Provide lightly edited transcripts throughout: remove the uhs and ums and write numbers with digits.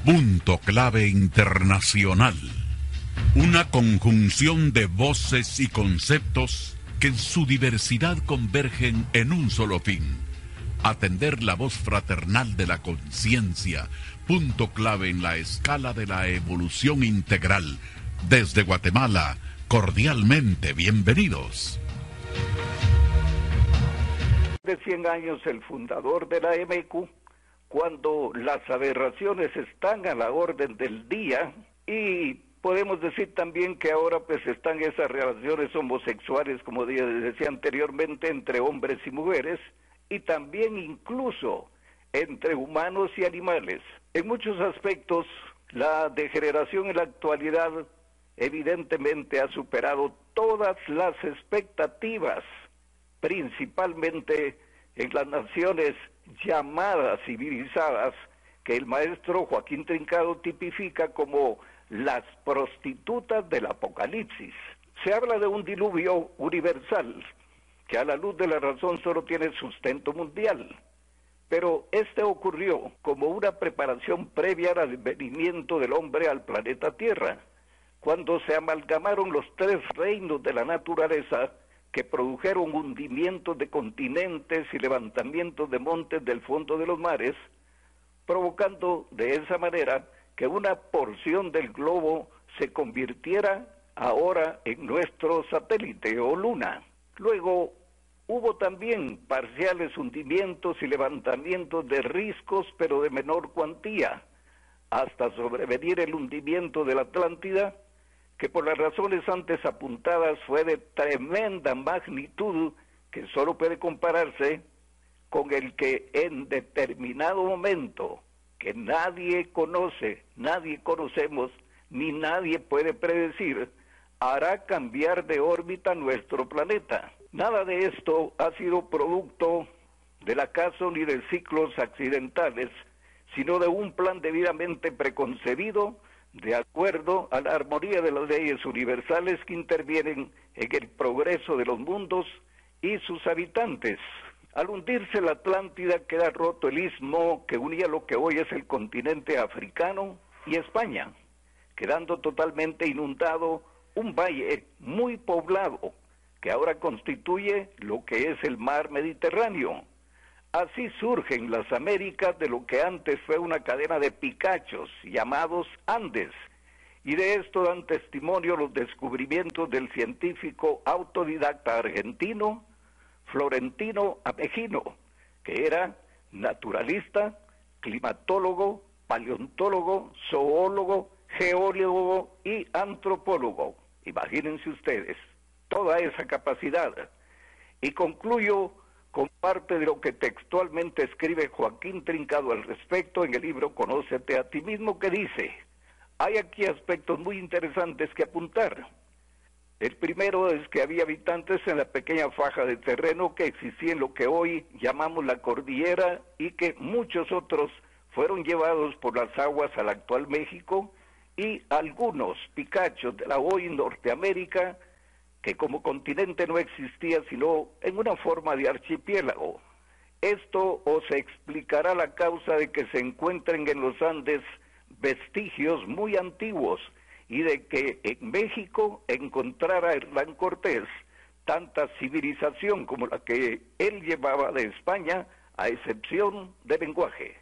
Punto Clave Internacional. Una conjunción de voces y conceptos que en su diversidad convergen en un solo fin: atender la voz fraternal de la conciencia. Punto clave en la escala de la evolución integral. Desde Guatemala, cordialmente bienvenidos. De 100 años el fundador de la MQ, cuando las aberraciones están a la orden del día, y podemos decir también que ahora pues están esas relaciones homosexuales, como decía anteriormente, entre hombres y mujeres, y también incluso entre humanos y animales. En muchos aspectos, la degeneración en la actualidad evidentemente ha superado todas las expectativas, principalmente en las naciones llamadas civilizadas, que el maestro Joaquín Trincado tipifica como las prostitutas del apocalipsis. Se habla de un diluvio universal, que a la luz de la razón solo tiene sustento mundial, pero este ocurrió como una preparación previa al advenimiento del hombre al planeta Tierra, cuando se amalgamaron los tres reinos de la naturaleza que produjeron hundimientos de continentes y levantamientos de montes del fondo de los mares, provocando de esa manera que una porción del globo se convirtiera ahora en nuestro satélite o luna. Luego hubo también parciales hundimientos y levantamientos de riscos, pero de menor cuantía, hasta sobrevenir el hundimiento de la Atlántida, que por las razones antes apuntadas fue de tremenda magnitud, que solo puede compararse con el que en determinado momento, que nadie conoce, nadie conocemos, ni nadie puede predecir, hará cambiar de órbita nuestro planeta. Nada de esto ha sido producto del acaso ni de ciclos accidentales, sino de un plan debidamente preconcebido, de acuerdo a la armonía de las leyes universales que intervienen en el progreso de los mundos y sus habitantes. Al hundirse la Atlántida queda roto el istmo que unía lo que hoy es el continente africano y España, quedando totalmente inundado un valle muy poblado que ahora constituye lo que es el mar Mediterráneo. Así surgen las Américas de lo que antes fue una cadena de picachos llamados Andes, y de esto dan testimonio los descubrimientos del científico autodidacta argentino Florentino Ameghino, que era naturalista, climatólogo, paleontólogo, zoólogo, geólogo y antropólogo. Imagínense ustedes toda esa capacidad. Y concluyo con parte de lo que textualmente escribe Joaquín Trincado al respecto en el libro Conócete a ti mismo, que dice: hay aquí aspectos muy interesantes que apuntar. El primero es que había habitantes en la pequeña faja de terreno que existía en lo que hoy llamamos la cordillera, y que muchos otros fueron llevados por las aguas al actual México, y algunos picachos de la hoy Norteamérica, que como continente no existía sino en una forma de archipiélago. Esto os explicará la causa de que se encuentren en los Andes vestigios muy antiguos, y de que en México encontrara Hernán Cortés tanta civilización como la que él llevaba de España, a excepción de lenguaje.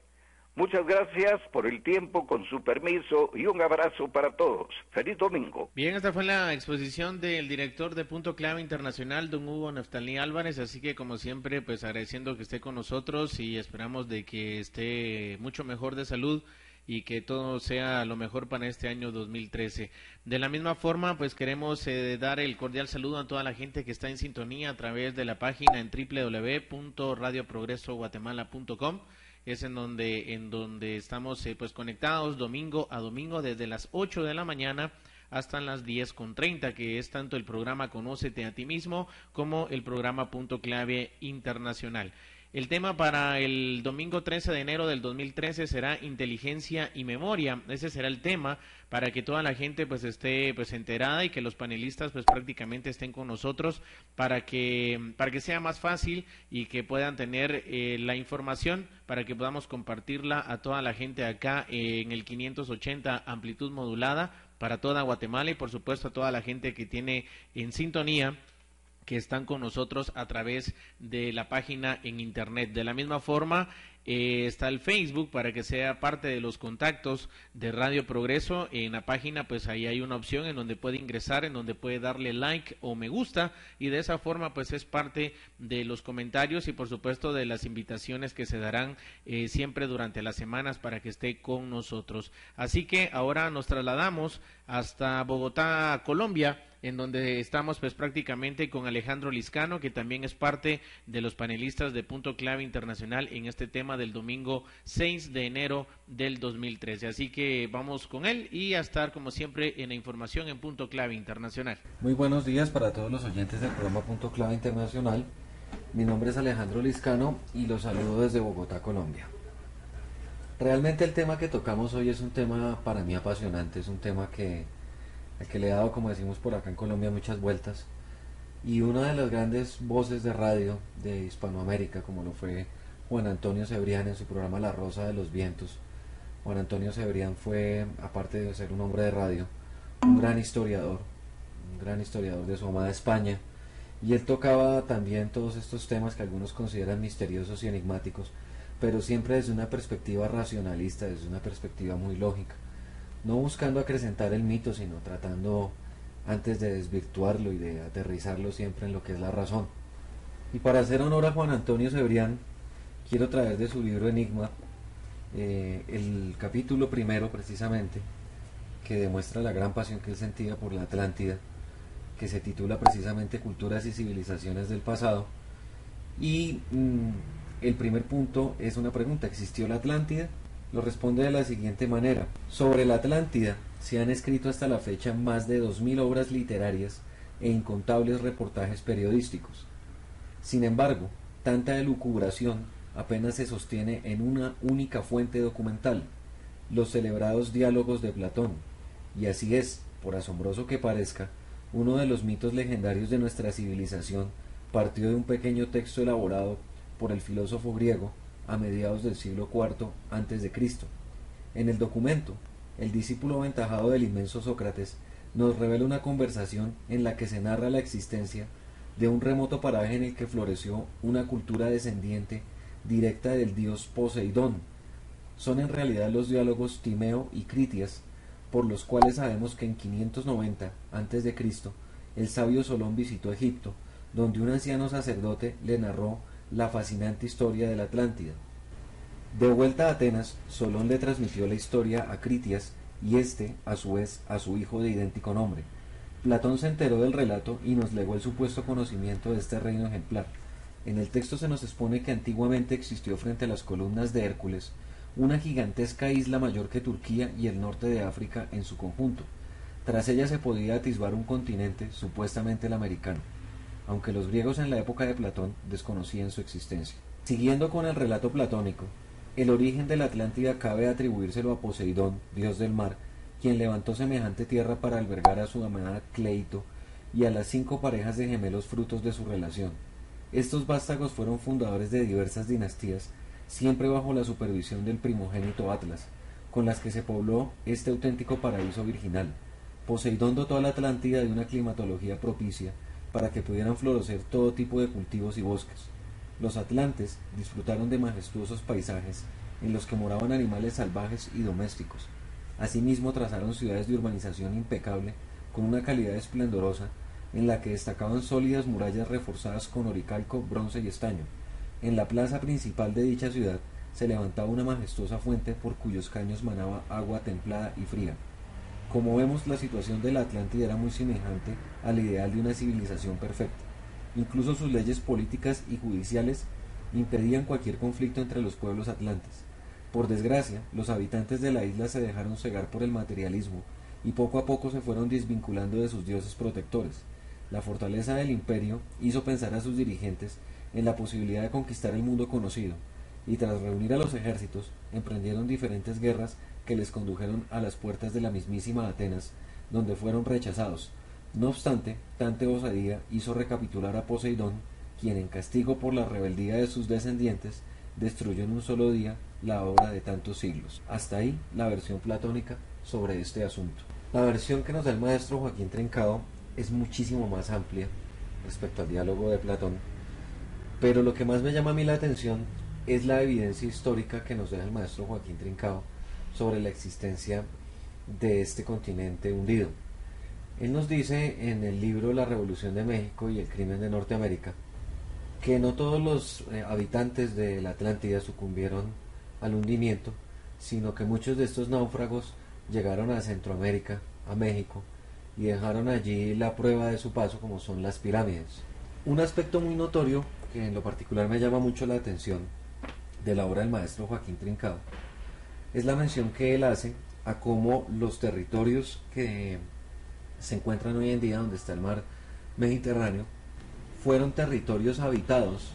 Muchas gracias por el tiempo, con su permiso, y un abrazo para todos. ¡Feliz domingo! Bien, esta fue la exposición del director de Punto Clave Internacional, don Hugo Neftalí Álvarez, así que como siempre, pues agradeciendo que esté con nosotros y esperamos de que esté mucho mejor de salud y que todo sea lo mejor para este año 2013. De la misma forma, pues queremos dar el cordial saludo a toda la gente que está en sintonía a través de la página en www.radioprogresoguatemala.com. Es en donde estamos pues conectados domingo a domingo desde las 8 de la mañana hasta las 10:30, que es tanto el programa Conócete a ti mismo como el programa Punto Clave Internacional. El tema para el domingo 13 de enero del 2013 será inteligencia y memoria. Ese será el tema para que toda la gente pues esté pues enterada y que los panelistas pues prácticamente estén con nosotros para que sea más fácil y que puedan tener la información para que podamos compartirla a toda la gente acá en el 580 amplitud modulada para toda Guatemala y por supuesto a toda la gente que tiene en sintonía, que están con nosotros a través de la página en internet. De la misma forma, está el Facebook para que sea parte de los contactos de Radio Progreso. En la página pues ahí hay una opción en donde puede ingresar, en donde puede darle like o me gusta y de esa forma pues es parte de los comentarios y por supuesto de las invitaciones que se darán siempre durante las semanas para que esté con nosotros. Así que ahora nos trasladamos hasta Bogotá, Colombia, en donde estamos pues prácticamente con Alejandro Liscano, que también es parte de los panelistas de Punto Clave Internacional en este tema del domingo 6 de enero del 2013. Así que vamos con él y a estar como siempre en la información en Punto Clave Internacional. Muy buenos días para todos los oyentes del programa Punto Clave Internacional. Mi nombre es Alejandro Liscano y los saludo desde Bogotá, Colombia. Realmente el tema que tocamos hoy es un tema para mí apasionante, es un tema al que le he dado, como decimos por acá en Colombia, muchas vueltas. Y una de las grandes voces de radio de Hispanoamérica, como lo fue Juan Antonio Cebrián en su programa La Rosa de los Vientos. Juan Antonio Cebrián fue, aparte de ser un hombre de radio, un gran historiador de su amada España. Y él tocaba también todos estos temas que algunos consideran misteriosos y enigmáticos, pero siempre desde una perspectiva racionalista, desde una perspectiva muy lógica. No buscando acrecentar el mito, sino tratando antes de desvirtuarlo y de aterrizarlo siempre en lo que es la razón. Y para hacer honor a Juan Antonio Cebrián, quiero traer de su libro Enigma el capítulo primero precisamente, que demuestra la gran pasión que él sentía por la Atlántida, que se titula precisamente Culturas y Civilizaciones del Pasado. Y el primer punto es una pregunta: ¿existió la Atlántida? Lo responde de la siguiente manera: sobre la Atlántida se han escrito hasta la fecha más de 2000 obras literarias e incontables reportajes periodísticos. Sin embargo, tanta elucubración apenas se sostiene en una única fuente documental, los celebrados diálogos de Platón, y así es, por asombroso que parezca, uno de los mitos legendarios de nuestra civilización partió de un pequeño texto elaborado por el filósofo griego a mediados del siglo IV a.C. En el documento, el discípulo aventajado del inmenso Sócrates nos revela una conversación en la que se narra la existencia de un remoto paraje en el que floreció una cultura descendiente directa del dios Poseidón. Son en realidad los diálogos Timeo y Critias, por los cuales sabemos que en 590 a.C. el sabio Solón visitó Egipto, donde un anciano sacerdote le narró la fascinante historia de la Atlántida. De vuelta a Atenas, Solón le transmitió la historia a Critias y éste, a su vez, a su hijo de idéntico nombre. Platón se enteró del relato y nos legó el supuesto conocimiento de este reino ejemplar. En el texto se nos expone que antiguamente existió frente a las columnas de Hércules una gigantesca isla mayor que Turquía y el norte de África en su conjunto. Tras ella se podía atisbar un continente, supuestamente el americano, aunque los griegos en la época de Platón desconocían su existencia. Siguiendo con el relato platónico, el origen de la Atlántida cabe atribuírselo a Poseidón, dios del mar, quien levantó semejante tierra para albergar a su amada Cleito y a las 5 parejas de gemelos frutos de su relación. Estos vástagos fueron fundadores de diversas dinastías, siempre bajo la supervisión del primogénito Atlas, con las que se pobló este auténtico paraíso virginal. Poseidón dotó a la Atlántida de una climatología propicia para que pudieran florecer todo tipo de cultivos y bosques. Los atlantes disfrutaron de majestuosos paisajes en los que moraban animales salvajes y domésticos. Asimismo trazaron ciudades de urbanización impecable con una calidad esplendorosa en la que destacaban sólidas murallas reforzadas con oricalco, bronce y estaño. En la plaza principal de dicha ciudad se levantaba una majestuosa fuente por cuyos caños manaba agua templada y fría. Como vemos, la situación de la Atlántida era muy semejante al ideal de una civilización perfecta. Incluso sus leyes políticas y judiciales impedían cualquier conflicto entre los pueblos atlantes. Por desgracia, los habitantes de la isla se dejaron cegar por el materialismo y poco a poco se fueron desvinculando de sus dioses protectores. La fortaleza del imperio hizo pensar a sus dirigentes en la posibilidad de conquistar el mundo conocido, y tras reunir a los ejércitos, emprendieron diferentes guerras que les condujeron a las puertas de la mismísima Atenas, donde fueron rechazados. No obstante, tanta osadía hizo recapitular a Poseidón, quien en castigo por la rebeldía de sus descendientes, destruyó en un solo día la obra de tantos siglos. Hasta ahí la versión platónica sobre este asunto. La versión que nos da el maestro Joaquín Trincado es muchísimo más amplia respecto al diálogo de Platón, pero lo que más me llama a mí la atención es la evidencia histórica que nos deja el maestro Joaquín Trincado sobre la existencia de este continente hundido. Él nos dice en el libro La Revolución de México y el Crimen de Norteamérica que no todos los habitantes de la Atlántida sucumbieron al hundimiento, sino que muchos de estos náufragos llegaron a Centroamérica, a México, y dejaron allí la prueba de su paso, como son las pirámides. Un aspecto muy notorio, que en lo particular me llama mucho la atención, de la obra del maestro Joaquín Trincado, es la mención que él hace a cómo los territorios que se encuentran hoy en día donde está el mar Mediterráneo fueron territorios habitados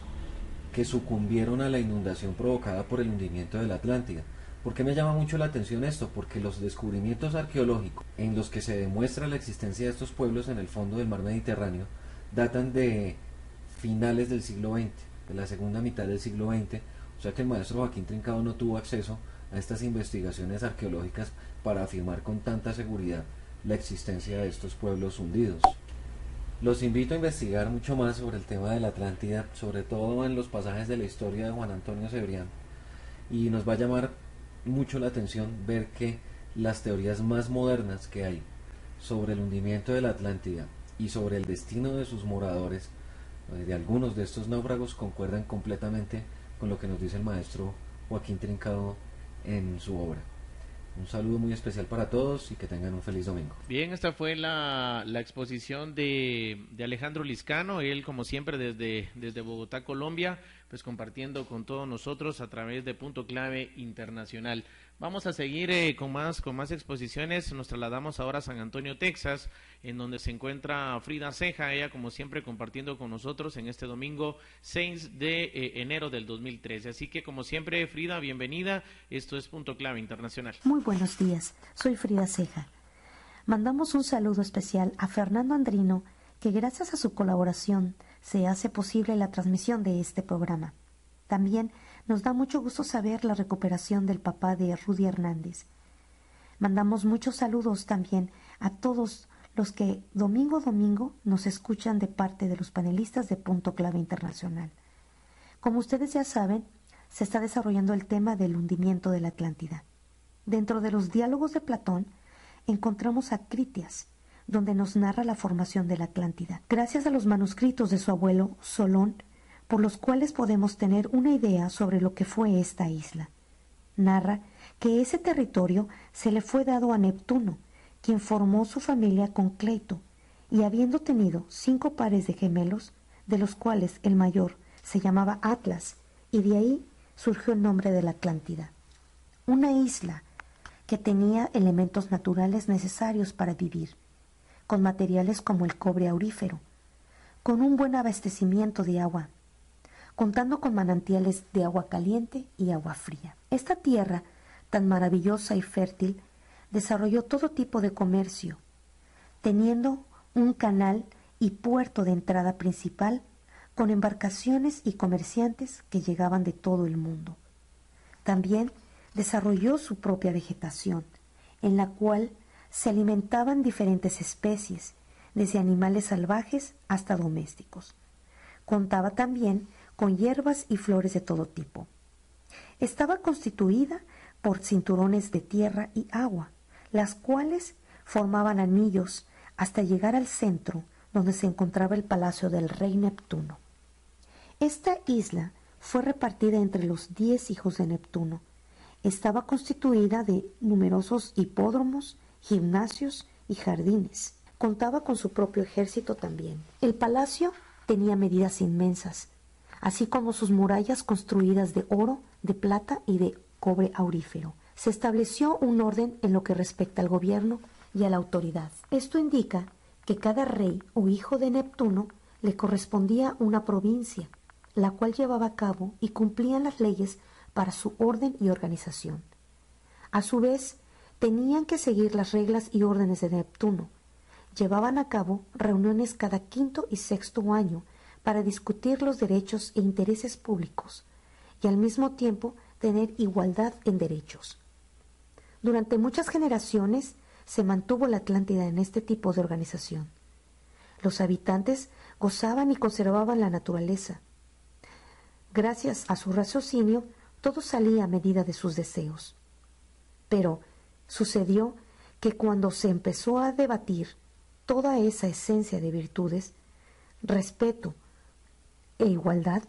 que sucumbieron a la inundación provocada por el hundimiento de la Atlántida. ¿Por qué me llama mucho la atención esto? Porque los descubrimientos arqueológicos en los que se demuestra la existencia de estos pueblos en el fondo del mar Mediterráneo datan de finales del siglo XX, de la segunda mitad del siglo XX, o sea que el maestro Joaquín Trincado no tuvo acceso a estas investigaciones arqueológicas para afirmar con tanta seguridad la existencia de estos pueblos hundidos. Los invito a investigar mucho más sobre el tema de la Atlántida, sobre todo en los pasajes de la historia de Juan Antonio Cebrián, y nos va a llamar mucho la atención ver que las teorías más modernas que hay sobre el hundimiento de la Atlántida y sobre el destino de sus moradores, de algunos de estos náufragos, concuerdan completamente con lo que nos dice el maestro Joaquín Trincado en su obra. Un saludo muy especial para todos y que tengan un feliz domingo. Bien, esta fue la exposición de Alejandro Liscano, él como siempre desde Bogotá, Colombia, pues compartiendo con todos nosotros a través de Punto Clave Internacional. Vamos a seguir con más exposiciones. Nos trasladamos ahora a San Antonio, Texas, en donde se encuentra Frida Ceja, ella como siempre compartiendo con nosotros en este domingo 6 de enero del 2013. Así que como siempre, Frida, bienvenida. Esto es Punto Clave Internacional. Muy buenos días, soy Frida Ceja. Mandamos un saludo especial a Fernando Andrino, que gracias a su colaboración se hace posible la transmisión de este programa. También nos da mucho gusto saber la recuperación del papá de Rudy Hernández. Mandamos muchos saludos también a todos los que domingo a domingo nos escuchan de parte de los panelistas de Punto Clave Internacional. Como ustedes ya saben, se está desarrollando el tema del hundimiento de la Atlántida. Dentro de los diálogos de Platón encontramos a Critias, donde nos narra la formación de la Atlántida, gracias a los manuscritos de su abuelo Solón, por los cuales podemos tener una idea sobre lo que fue esta isla. Narra que ese territorio se le fue dado a Neptuno, quien formó su familia con Cleito, y habiendo tenido 5 pares de gemelos, de los cuales el mayor se llamaba Atlas, y de ahí surgió el nombre de la Atlántida. Una isla que tenía elementos naturales necesarios para vivir, con materiales como el cobre aurífero, con un buen abastecimiento de agua, contando con manantiales de agua caliente y agua fría. Esta tierra, tan maravillosa y fértil, desarrolló todo tipo de comercio, teniendo un canal y puerto de entrada principal con embarcaciones y comerciantes que llegaban de todo el mundo. También desarrolló su propia vegetación, en la cual se alimentaban diferentes especies, desde animales salvajes hasta domésticos. Contaba también con hierbas y flores de todo tipo. Estaba constituida por cinturones de tierra y agua, las cuales formaban anillos hasta llegar al centro, donde se encontraba el palacio del rey Neptuno. Esta isla fue repartida entre los 10 hijos de Neptuno. Estaba constituida de numerosos hipódromos, gimnasios y jardines. Contaba con su propio ejército también. El palacio tenía medidas inmensas, así como sus murallas construidas de oro, de plata y de cobre aurífero. Se estableció un orden en lo que respecta al gobierno y a la autoridad. Esto indica que cada rey o hijo de Neptuno le correspondía una provincia, la cual llevaba a cabo y cumplían las leyes para su orden y organización. A su vez, tenían que seguir las reglas y órdenes de Neptuno. Llevaban a cabo reuniones cada quinto y sexto año para discutir los derechos e intereses públicos y al mismo tiempo tener igualdad en derechos. Durante muchas generaciones se mantuvo la Atlántida en este tipo de organización. Los habitantes gozaban y conservaban la naturaleza. Gracias a su raciocinio, todo salía a medida de sus deseos. Pero sucedió que cuando se empezó a debatir toda esa esencia de virtudes, respeto e igualdad,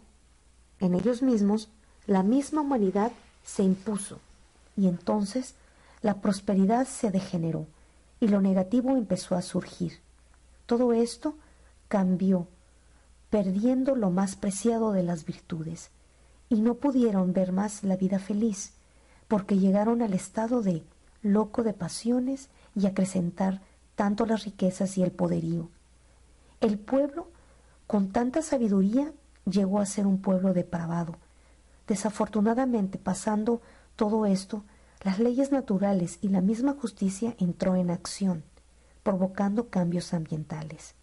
en ellos mismos, la misma humanidad se impuso, y entonces la prosperidad se degeneró y lo negativo empezó a surgir. Todo esto cambió, perdiendo lo más preciado de las virtudes, y no pudieron ver más la vida feliz, porque llegaron al estado de loco de pasiones y acrecentar tanto las riquezas y el poderío. El pueblo, con tanta sabiduría, llegó a ser un pueblo depravado. Desafortunadamente, pasando todo esto, las leyes naturales y la misma justicia entró en acción, provocando cambios ambientales.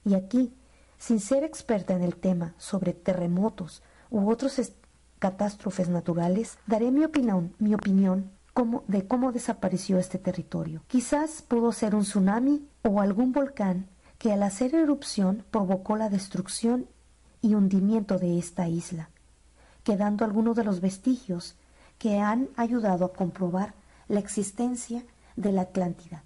Y aquí, sin ser experta en el tema sobre terremotos u otros catástrofes naturales, daré mi opinión de cómo desapareció este territorio. Quizás pudo ser un tsunami o algún volcán que al hacer erupción provocó la destrucción y hundimiento de esta isla, quedando algunos de los vestigios que han ayudado a comprobar la existencia de la Atlántida,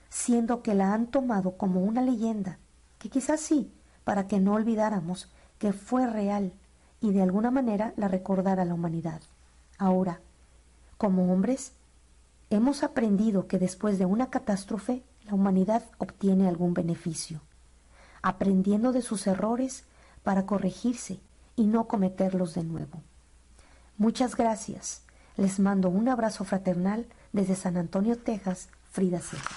siendo que la han tomado como una leyenda, que quizás sí, para que no olvidáramos que fue real y de alguna manera la recordara la humanidad. Ahora, como hombres, hemos aprendido que después de una catástrofe, la humanidad obtiene algún beneficio, aprendiendo de sus errores para corregirse y no cometerlos de nuevo. Muchas gracias. Les mando un abrazo fraternal desde San Antonio, Texas, Frida Ceja.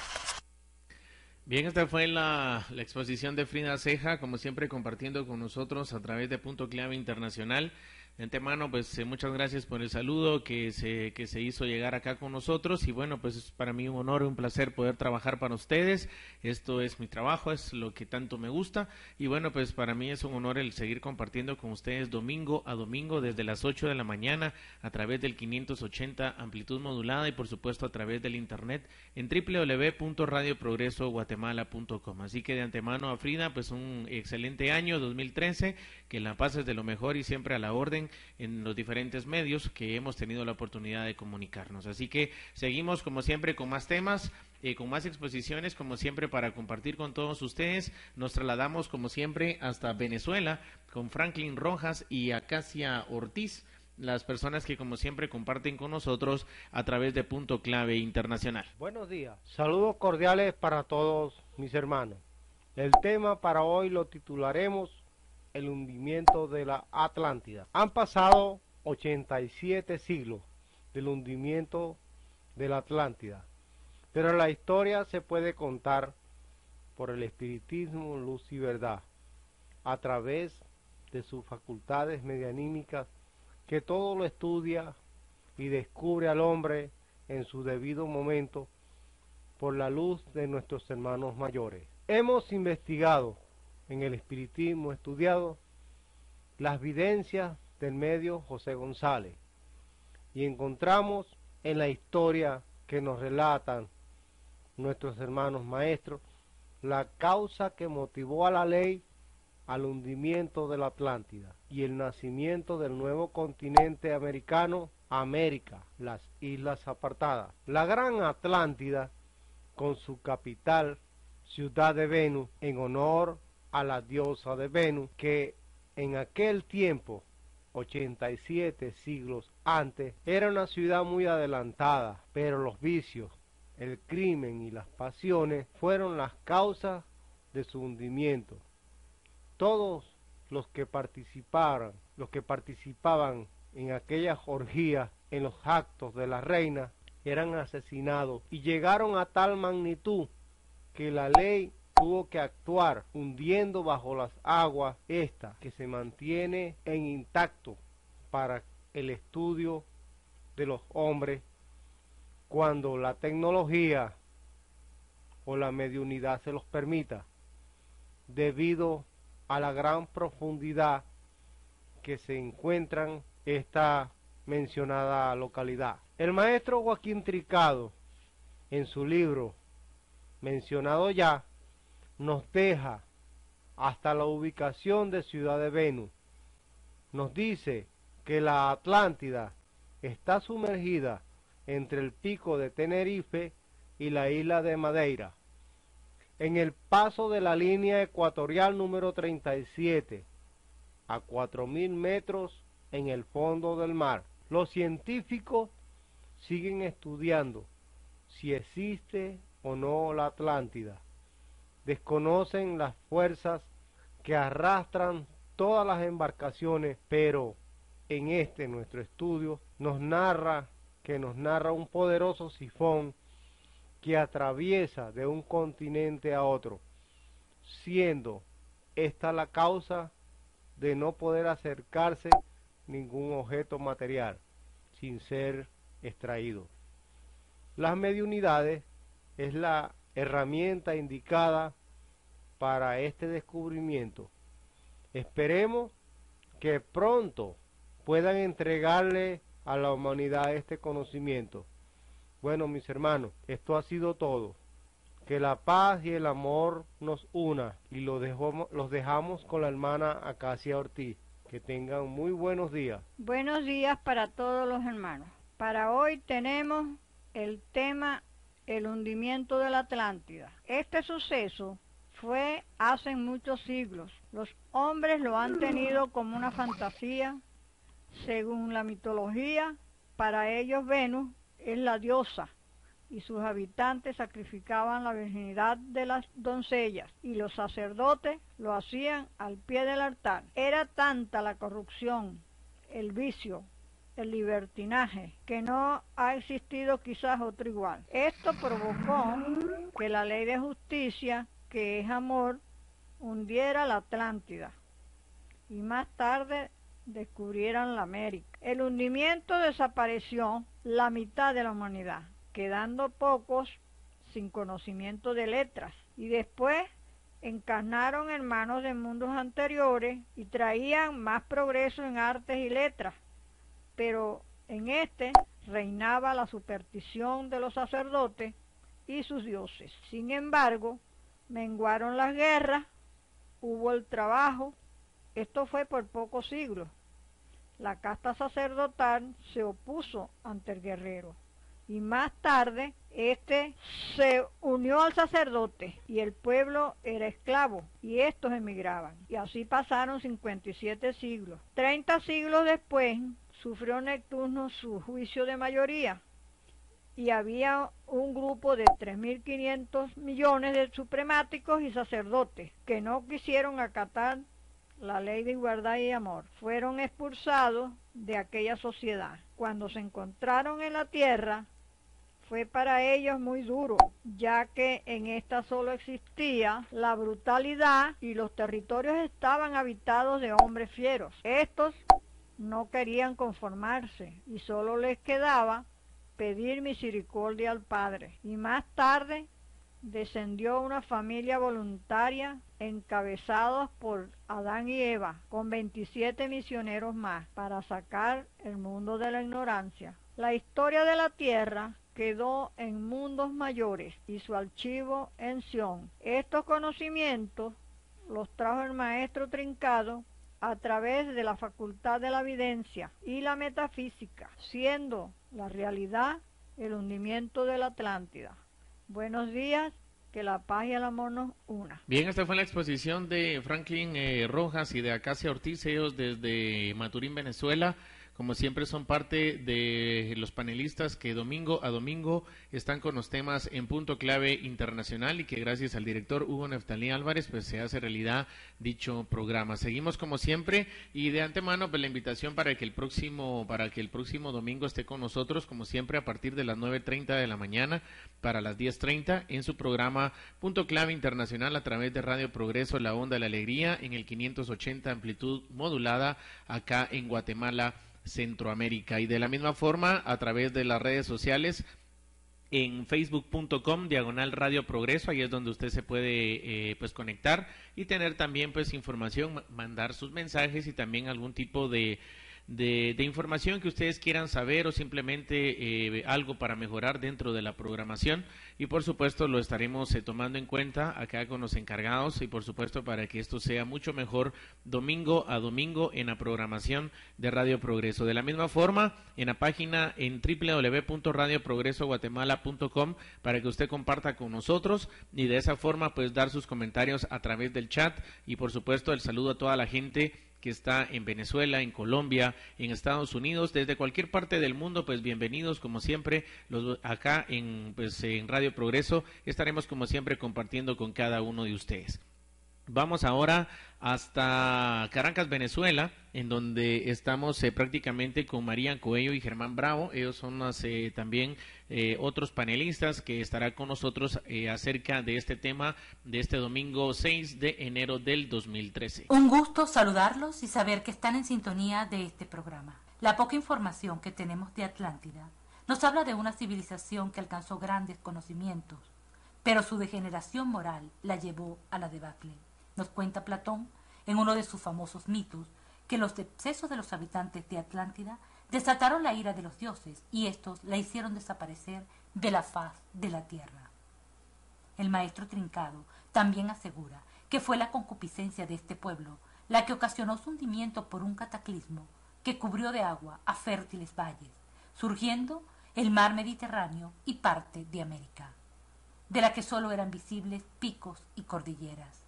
Bien, esta fue la exposición de Frida Ceja, como siempre compartiendo con nosotros a través de Punto Clave Internacional. De antemano, pues muchas gracias por el saludo que se hizo llegar acá con nosotros, y bueno, pues es para mí un honor y un placer poder trabajar para ustedes. Esto es mi trabajo, es lo que tanto me gusta, y bueno, pues para mí es un honor el seguir compartiendo con ustedes domingo a domingo desde las 8 de la mañana a través del 580 amplitud modulada y por supuesto a través del internet en www.radioprogresoguatemala.com. Así que de antemano a Frida, pues un excelente año 2013, que la pases de lo mejor y siempre a la orden en los diferentes medios que hemos tenido la oportunidad de comunicarnos. Así que seguimos como siempre con más temas, con más exposiciones como siempre para compartir con todos ustedes. Nos trasladamos como siempre hasta Venezuela con Franklin Rojas y Acacia Ortiz, las personas que como siempre comparten con nosotros a través de Punto Clave Internacional. Buenos días, saludos cordiales para todos mis hermanos. El tema para hoy lo titularemos el hundimiento de la Atlántida. Han pasado 87 siglos del hundimiento de la Atlántida, pero la historia se puede contar por el espiritismo, luz y verdad, a través de sus facultades medianímicas, que todo lo estudia y descubre al hombre en su debido momento por la luz de nuestros hermanos mayores. Hemos investigado en el espiritismo, estudiado las videncias del medio José González, y encontramos en la historia que nos relatan nuestros hermanos maestros la causa que motivó a la ley al hundimiento de la Atlántida y el nacimiento del nuevo continente americano, América, las islas apartadas. La gran Atlántida, con su capital, Ciudad de Venus, en honor a la diosa de Venus, que en aquel tiempo, 87 siglos antes, era una ciudad muy adelantada, pero los vicios, el crimen y las pasiones fueron las causas de su hundimiento. Todos los que participaban en aquellas orgías, en los actos de la reina, eran asesinados, y llegaron a tal magnitud que la ley tuvo que actuar hundiendo bajo las aguas esta que se mantiene en intacto para el estudio de los hombres cuando la tecnología o la mediunidad se los permita, debido a la gran profundidad que se encuentran esta mencionada localidad. El maestro Joaquín Tricado, en su libro mencionado ya, nos deja hasta la ubicación de Ciudad de Venus. Nos dice que la Atlántida está sumergida entre el pico de Tenerife y la isla de Madeira, en el paso de la línea ecuatorial número 37, a 4.000 metros en el fondo del mar. Los científicos siguen estudiando si existe o no la Atlántida. Desconocen las fuerzas que arrastran todas las embarcaciones, pero en nuestro estudio nos narra un poderoso sifón que atraviesa de un continente a otro, siendo esta la causa de no poder acercarse ningún objeto material sin ser extraído. Las mediunidades es la herramienta indicada para este descubrimiento. Esperemos que pronto puedan entregarle a la humanidad este conocimiento. Bueno, mis hermanos, esto ha sido todo. Que la paz y el amor nos una, y los dejamos con la hermana Acacia Ortiz. Que tengan muy buenos días. Buenos días para todos los hermanos. Para hoy tenemos el tema el hundimiento de la Atlántida. Este suceso fue hace muchos siglos. Los hombres lo han tenido como una fantasía. Según la mitología, para ellos Venus es la diosa y sus habitantes sacrificaban la virginidad de las doncellas y los sacerdotes lo hacían al pie del altar. Era tanta la corrupción, el vicio, el libertinaje, que no ha existido quizás otro igual. Esto provocó que la ley de justicia, que es amor, hundiera la Atlántida y más tarde descubrieran la América. El hundimiento desapareció la mitad de la humanidad, quedando pocos sin conocimiento de letras, y después encarnaron hermanos de mundos anteriores y traían más progreso en artes y letras, pero en reinaba la superstición de los sacerdotes y sus dioses. Sin embargo, menguaron las guerras, hubo el trabajo. Esto fue por pocos siglos. La casta sacerdotal se opuso ante el guerrero y más tarde se unió al sacerdote y el pueblo era esclavo y estos emigraban. Y así pasaron 57 siglos. 30 siglos después sufrió Neptuno su juicio de mayoría y había un grupo de 3.500 millones de supremáticos y sacerdotes que no quisieron acatar la ley de igualdad y amor. Fueron expulsados de aquella sociedad. Cuando se encontraron en la tierra, fue para ellos muy duro, ya que en esta solo existía la brutalidad y los territorios estaban habitados de hombres fieros. Estos no querían conformarse y solo les quedaba pedir misericordia al Padre. Y más tarde descendió una familia voluntaria encabezados por Adán y Eva, con 27 misioneros más, para sacar el mundo de la ignorancia. La historia de la tierra quedó en mundos mayores y su archivo en Sion. Estos conocimientos los trajo el maestro Trincado a través de la facultad de la evidencia y la metafísica, siendo la realidad el hundimiento de la Atlántida. Buenos días, que la paz y el amor nos una. Bien, esta fue la exposición de Franklin Rojas y de Acacia Ortiz, ellos desde Maturín, Venezuela, como siempre son parte de los panelistas que domingo a domingo están con los temas en Punto Clave Internacional y que gracias al director Hugo Neftalí Álvarez pues se hace realidad dicho programa. Seguimos como siempre y de antemano pues la invitación para que el próximo domingo esté con nosotros como siempre a partir de las 9:30 de la mañana para las 10:30 en su programa Punto Clave Internacional a través de Radio Progreso, la onda de la alegría en el 580 amplitud modulada acá en Guatemala, Centroamérica, y de la misma forma a través de las redes sociales en facebook.com/Radio Progreso, ahí es donde usted se puede pues conectar y tener también pues información, mandar sus mensajes y también algún tipo de información que ustedes quieran saber o simplemente algo para mejorar dentro de la programación, y por supuesto lo estaremos tomando en cuenta acá con los encargados y por supuesto para que esto sea mucho mejor domingo a domingo en la programación de Radio Progreso. De la misma forma en la página en www.radioprogresoguatemala.com para que usted comparta con nosotros y de esa forma pues dar sus comentarios a través del chat, y por supuesto el saludo a toda la gente que está en Venezuela, en Colombia, en Estados Unidos, desde cualquier parte del mundo, pues bienvenidos como siempre. Acá en Radio Progreso estaremos como siempre compartiendo con cada uno de ustedes. Vamos ahora hasta Caracas, Venezuela, en donde estamos prácticamente con María Coello y Germán Bravo. Ellos son también otros panelistas que estarán con nosotros acerca de este tema de este domingo 6 de enero del 2013. Un gusto saludarlos y saber que están en sintonía de este programa. La poca información que tenemos de Atlántida nos habla de una civilización que alcanzó grandes conocimientos, pero su degeneración moral la llevó a la debacle. Nos cuenta Platón, en uno de sus famosos mitos, que los excesos de los habitantes de Atlántida desataron la ira de los dioses y estos la hicieron desaparecer de la faz de la tierra. El maestro Trincado también asegura que fue la concupiscencia de este pueblo la que ocasionó su hundimiento por un cataclismo que cubrió de agua a fértiles valles, surgiendo el mar Mediterráneo y parte de América, de la que solo eran visibles picos y cordilleras.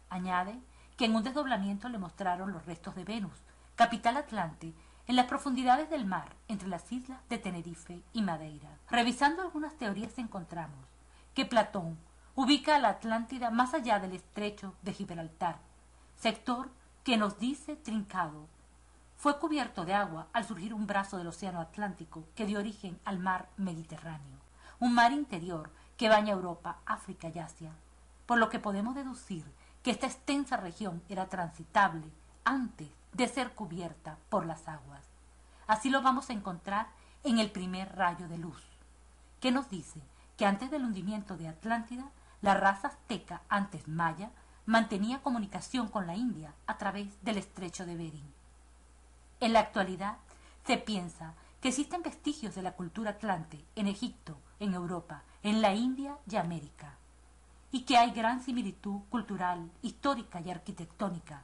Añade que en un desdoblamiento le mostraron los restos de Venus, capital Atlante, en las profundidades del mar entre las islas de Tenerife y Madeira. Revisando algunas teorías encontramos que Platón ubica a la Atlántida más allá del estrecho de Gibraltar, sector que nos dice Trincado fue cubierto de agua al surgir un brazo del océano Atlántico que dio origen al mar Mediterráneo, un mar interior que baña Europa, África y Asia, por lo que podemos deducir que esta extensa región era transitable antes de ser cubierta por las aguas. Así lo vamos a encontrar en el primer rayo de luz, que nos dice que antes del hundimiento de Atlántida, la raza azteca, antes maya, mantenía comunicación con la India a través del estrecho de Bering. En la actualidad, se piensa que existen vestigios de la cultura atlante en Egipto, en Europa, en la India y América, y que hay gran similitud cultural, histórica y arquitectónica,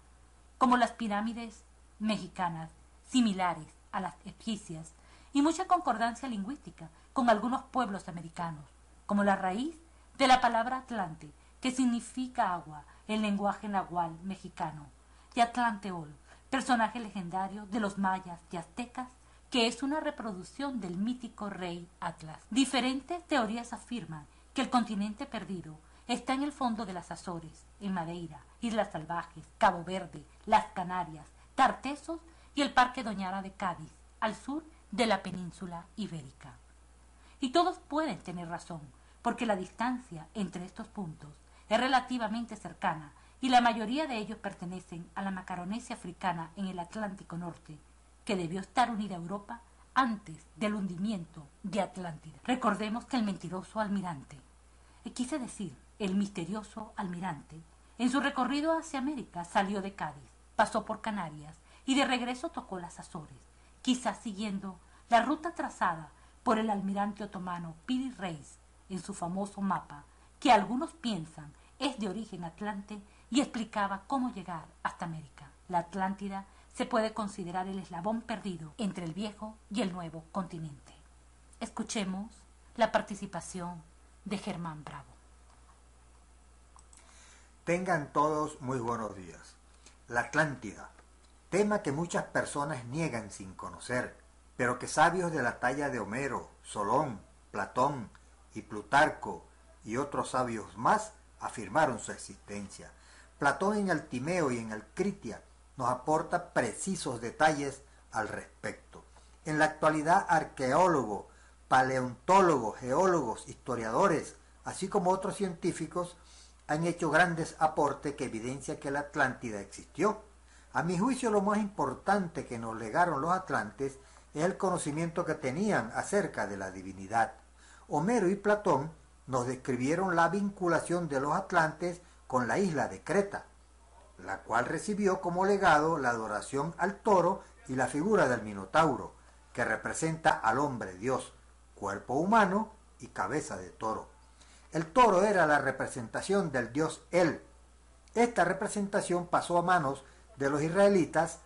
como las pirámides mexicanas, similares a las egipcias, y mucha concordancia lingüística con algunos pueblos americanos, como la raíz de la palabra Atlante, que significa agua, el lenguaje nahual mexicano, y Atlanteol, personaje legendario de los mayas y aztecas, que es una reproducción del mítico rey Atlas. Diferentes teorías afirman que el continente perdido está en el fondo de las Azores, en Madeira, Islas Salvajes, Cabo Verde, las Canarias, Tartessos y el Parque Doñana de Cádiz, al sur de la península ibérica. Y todos pueden tener razón, porque la distancia entre estos puntos es relativamente cercana y la mayoría de ellos pertenecen a la Macaronesia africana en el Atlántico Norte, que debió estar unida a Europa antes del hundimiento de Atlántida. Recordemos que el mentiroso almirante, quise decir, el misterioso almirante, en su recorrido hacia América salió de Cádiz, pasó por Canarias y de regreso tocó las Azores, quizás siguiendo la ruta trazada por el almirante otomano Piri Reis en su famoso mapa, que algunos piensan es de origen atlante y explicaba cómo llegar hasta América. La Atlántida se puede considerar el eslabón perdido entre el viejo y el nuevo continente. Escuchemos la participación de Germán Bravo. Tengan todos muy buenos días. La Atlántida, tema que muchas personas niegan sin conocer, pero que sabios de la talla de Homero, Solón, Platón y Plutarco y otros sabios más afirmaron su existencia. Platón en el Timeo y en el Critia nos aporta precisos detalles al respecto. En la actualidad, arqueólogos, paleontólogos, geólogos, historiadores, así como otros científicos, han hecho grandes aportes que evidencian que la Atlántida existió. A mi juicio, lo más importante que nos legaron los atlantes es el conocimiento que tenían acerca de la divinidad. Homero y Platón nos describieron la vinculación de los atlantes con la isla de Creta, la cual recibió como legado la adoración al toro y la figura del Minotauro, que representa al hombre Dios, cuerpo humano y cabeza de toro. El toro era la representación del dios El. Esta representación pasó a manos de los israelitas,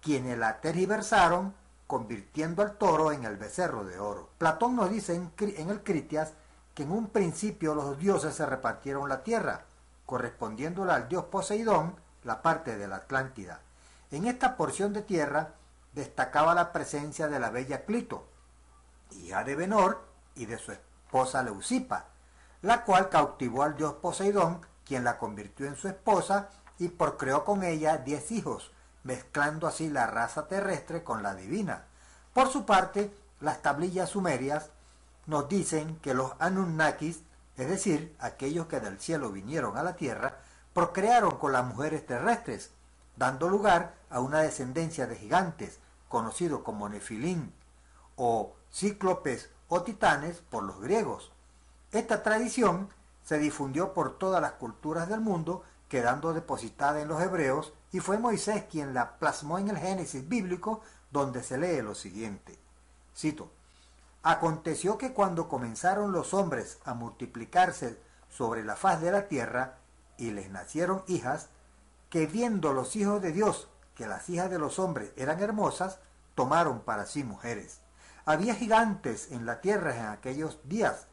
quienes la tergiversaron, convirtiendo al toro en el becerro de oro. Platón nos dice en el Critias que en un principio los dioses se repartieron la tierra, correspondiéndole al dios Poseidón la parte de la Atlántida. En esta porción de tierra destacaba la presencia de la bella Clito, hija de Venor y de su esposa Leucipa, la cual cautivó al dios Poseidón, quien la convirtió en su esposa y procreó con ella 10 hijos, mezclando así la raza terrestre con la divina. Por su parte, las tablillas sumerias nos dicen que los Anunnakis, es decir, aquellos que del cielo vinieron a la tierra, procrearon con las mujeres terrestres, dando lugar a una descendencia de gigantes, conocidos como Nefilín, o cíclopes o titanes por los griegos. Esta tradición se difundió por todas las culturas del mundo, quedando depositada en los hebreos, y fue Moisés quien la plasmó en el Génesis bíblico, donde se lee lo siguiente. Cito: Aconteció que cuando comenzaron los hombres a multiplicarse sobre la faz de la tierra, y les nacieron hijas, que viendo los hijos de Dios que las hijas de los hombres eran hermosas, tomaron para sí mujeres. Había gigantes en la tierra en aquellos días,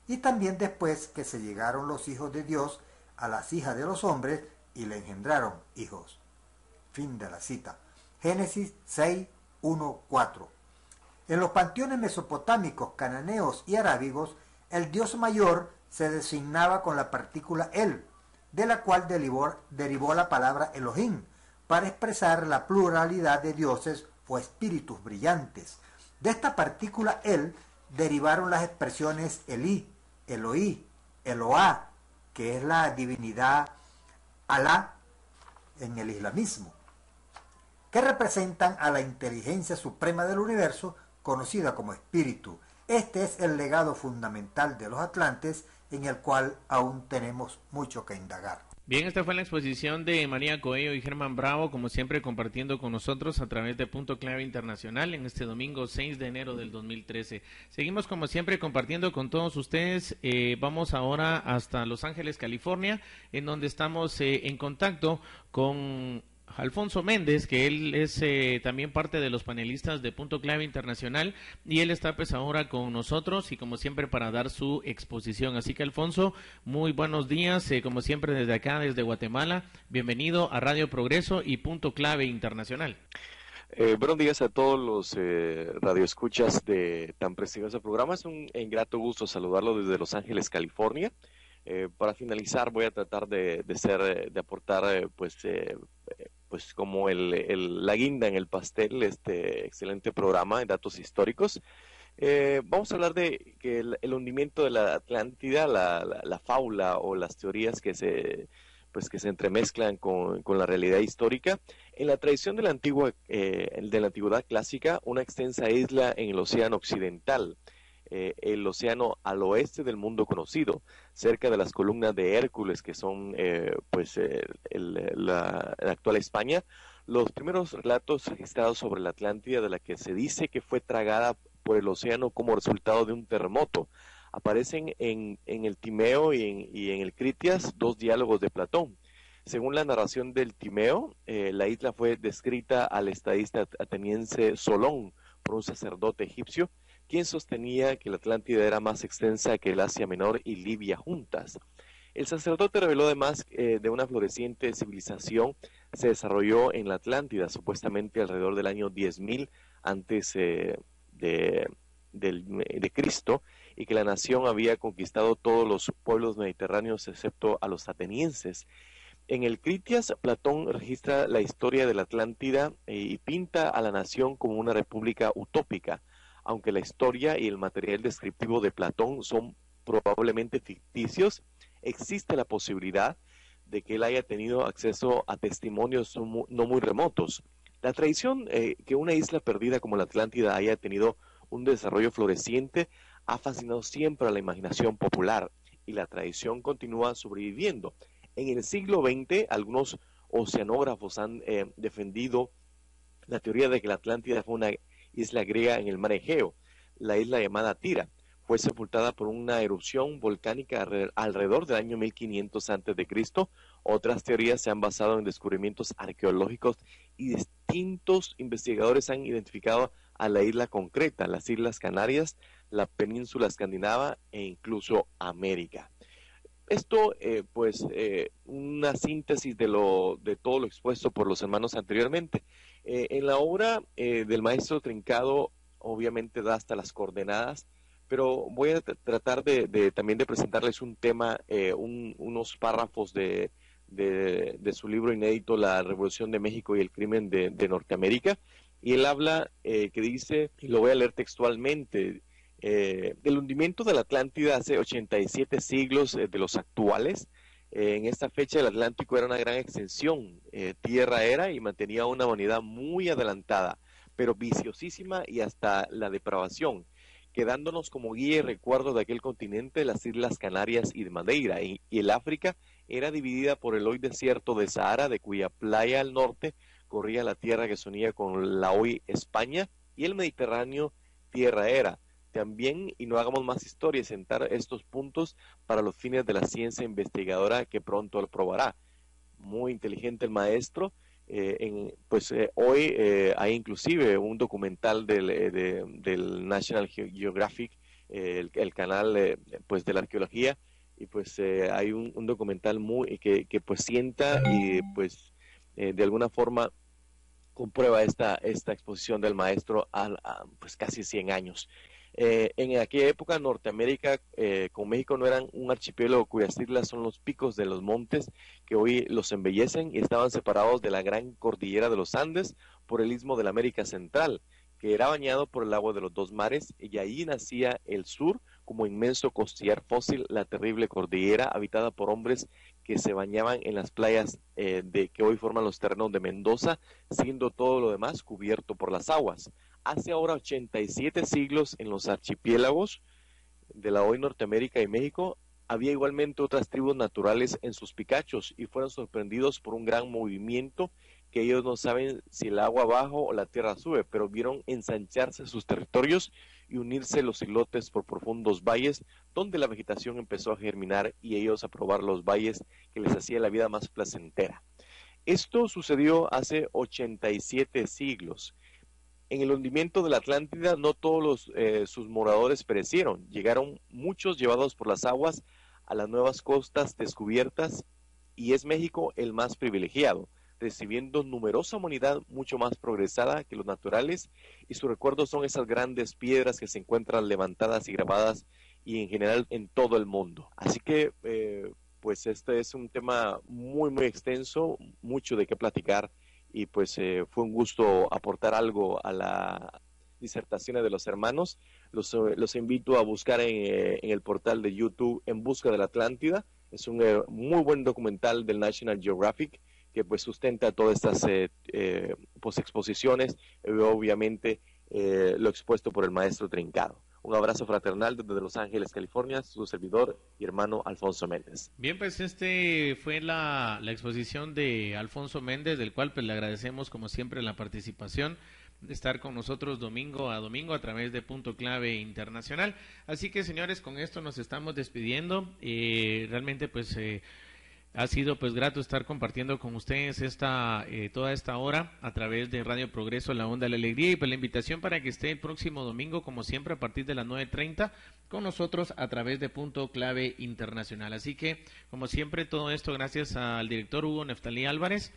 y también después que se llegaron los hijos de Dios a las hijas de los hombres y le engendraron hijos. Fin de la cita. Génesis 6, 1, 4. En los panteones mesopotámicos, cananeos y arábigos, el dios mayor se designaba con la partícula El, de la cual derivó la palabra Elohim, para expresar la pluralidad de dioses o espíritus brillantes. De esta partícula El derivaron las expresiones Elí, Eloí, Eloá, que es la divinidad Alá en el islamismo, que representan a la inteligencia suprema del universo, conocida como espíritu. Este es el legado fundamental de los atlantes, en el cual aún tenemos mucho que indagar. Bien, esta fue la exposición de María Coello y Germán Bravo, como siempre compartiendo con nosotros a través de Punto Clave Internacional en este domingo 6 de enero del 2013. Seguimos como siempre compartiendo con todos ustedes. Vamos ahora hasta Los Ángeles, California, en donde estamos en contacto con Alfonso Méndez, que él es también parte de los panelistas de Punto Clave Internacional, y él está pues ahora con nosotros y como siempre para dar su exposición. Así que Alfonso, muy buenos días, como siempre desde acá, desde Guatemala, bienvenido a Radio Progreso y Punto Clave Internacional. Buenos días a todos los radioescuchas de tan prestigioso programa. Es un grato gusto saludarlo desde Los Ángeles, California. Para finalizar voy a tratar de aportar pues como la guinda en el pastel, este excelente programa de datos históricos. Vamos a hablar de que el hundimiento de la Atlántida, la fábula o las teorías que se entremezclan con la realidad histórica. En la tradición de la antigüedad clásica, una extensa isla en el océano occidental, el océano al oeste del mundo conocido, cerca de las columnas de Hércules, que son la actual España. Los primeros relatos registrados sobre la Atlántida, de la que se dice que fue tragada por el océano como resultado de un terremoto, aparecen en el Timeo y en el Critias, dos diálogos de Platón. Según la narración del Timeo, la isla fue descrita al estadista ateniense Solón por un sacerdote egipcio, quien sostenía que la Atlántida era más extensa que el Asia Menor y Libia juntas. El sacerdote reveló además de una floreciente civilización se desarrolló en la Atlántida, supuestamente alrededor del año 10.000 antes de Cristo, y que la nación había conquistado todos los pueblos mediterráneos excepto a los atenienses. En el Critias, Platón registra la historia de la Atlántida y pinta a la nación como una república utópica, aunque la historia y el material descriptivo de Platón son probablemente ficticios. Existe la posibilidad de que él haya tenido acceso a testimonios no muy remotos. La tradición que una isla perdida como la Atlántida haya tenido un desarrollo floreciente ha fascinado siempre a la imaginación popular y la tradición continúa sobreviviendo. En el siglo XX, algunos oceanógrafos han defendido la teoría de que la Atlántida fue una isla griega en el mar Egeo. La isla llamada Tira fue sepultada por una erupción volcánica alrededor del año 1500 a.C. Otras teorías se han basado en descubrimientos arqueológicos y distintos investigadores han identificado a la isla concreta, las Islas Canarias, la península escandinava e incluso América. Esto, una síntesis de todo lo expuesto por los hermanos anteriormente. En la obra del maestro Trincado, obviamente da hasta las coordenadas, pero voy a tratar también de presentarles un tema, unos párrafos de su libro inédito, La Revolución de México y el Crimen de Norteamérica, y él habla que dice, y lo voy a leer textualmente, del hundimiento de la Atlántida hace 87 siglos de los actuales. En esta fecha el Atlántico era una gran extensión, tierra era y mantenía una humanidad muy adelantada, pero viciosísima y hasta la depravación, quedándonos como guía y recuerdo de aquel continente las Islas Canarias y de Madeira, y el África era dividida por el hoy desierto de Sahara, de cuya playa al norte corría la tierra que se unía con la hoy España, y el Mediterráneo tierra era. También, y no hagamos más historia, sentar estos puntos para los fines de la ciencia investigadora que pronto lo probará. Muy inteligente el maestro. Hoy hay inclusive un documental del National Geographic, el canal de la arqueología, y hay un documental que sienta y de alguna forma comprueba esta exposición del maestro a casi 100 años. En aquella época Norteamérica con México no eran un archipiélago cuyas islas son los picos de los montes que hoy los embellecen, y estaban separados de la gran cordillera de los Andes por el istmo de la América Central, que era bañado por el agua de los dos mares, y allí nacía el sur como inmenso costillar fósil, la terrible cordillera habitada por hombres que se bañaban en las playas que hoy forman los terrenos de Mendoza, siendo todo lo demás cubierto por las aguas. Hace ahora 87 siglos en los archipiélagos de la hoy Norteamérica y México había igualmente otras tribus naturales en sus picachos y fueron sorprendidos por un gran movimiento que ellos no saben si el agua baja o la tierra sube, pero vieron ensancharse sus territorios y unirse los islotes por profundos valles donde la vegetación empezó a germinar y ellos a probar los valles que les hacía la vida más placentera. Esto sucedió hace 87 siglos. En el hundimiento de la Atlántida no todos sus moradores perecieron, llegaron muchos llevados por las aguas a las nuevas costas descubiertas, y es México el más privilegiado, recibiendo numerosa humanidad mucho más progresada que los naturales, y sus recuerdos son esas grandes piedras que se encuentran levantadas y grabadas y en general en todo el mundo. Así que este es un tema muy muy extenso, mucho de qué platicar, y fue un gusto aportar algo a la disertación de los hermanos. Los invito a buscar en el portal de YouTube En Busca de la Atlántida. Es un muy buen documental del National Geographic que sustenta todas estas exposiciones, obviamente lo expuesto por el maestro Trincado. Un abrazo fraternal desde Los Ángeles, California, su servidor y hermano Alfonso Méndez. Bien, fue la exposición de Alfonso Méndez, del cual le agradecemos como siempre la participación, de estar con nosotros domingo a domingo a través de Punto Clave Internacional. Así que, señores, con esto nos estamos despidiendo. Realmente Ha sido pues grato estar compartiendo con ustedes toda esta hora a través de Radio Progreso, la onda de la alegría, y pues la invitación para que esté el próximo domingo, como siempre, a partir de las 9:30 con nosotros a través de Punto Clave Internacional. Así que, como siempre, todo esto gracias al director Hugo Neftalí Álvarez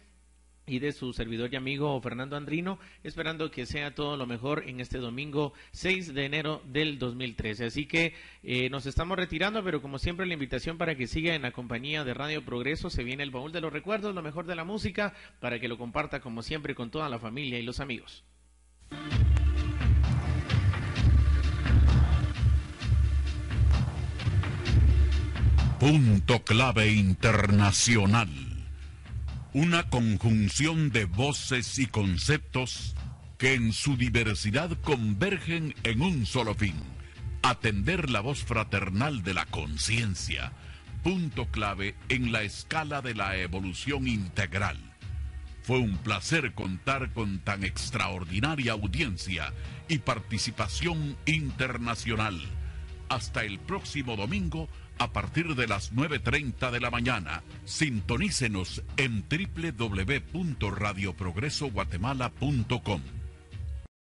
y de su servidor y amigo Fernando Andrino, esperando que sea todo lo mejor en este domingo 6 de enero del 2013. Así que nos estamos retirando, pero como siempre la invitación para que siga en la compañía de Radio Progreso. Se viene el baúl de los recuerdos, lo mejor de la música, para que lo comparta como siempre con toda la familia y los amigos. Punto Clave Internacional. Una conjunción de voces y conceptos que en su diversidad convergen en un solo fin: atender la voz fraternal de la conciencia. Punto clave en la escala de la evolución integral. Fue un placer contar con tan extraordinaria audiencia y participación internacional. Hasta el próximo domingo a partir de las 9:30 de la mañana. Sintonícenos en www.radioprogresoguatemala.com.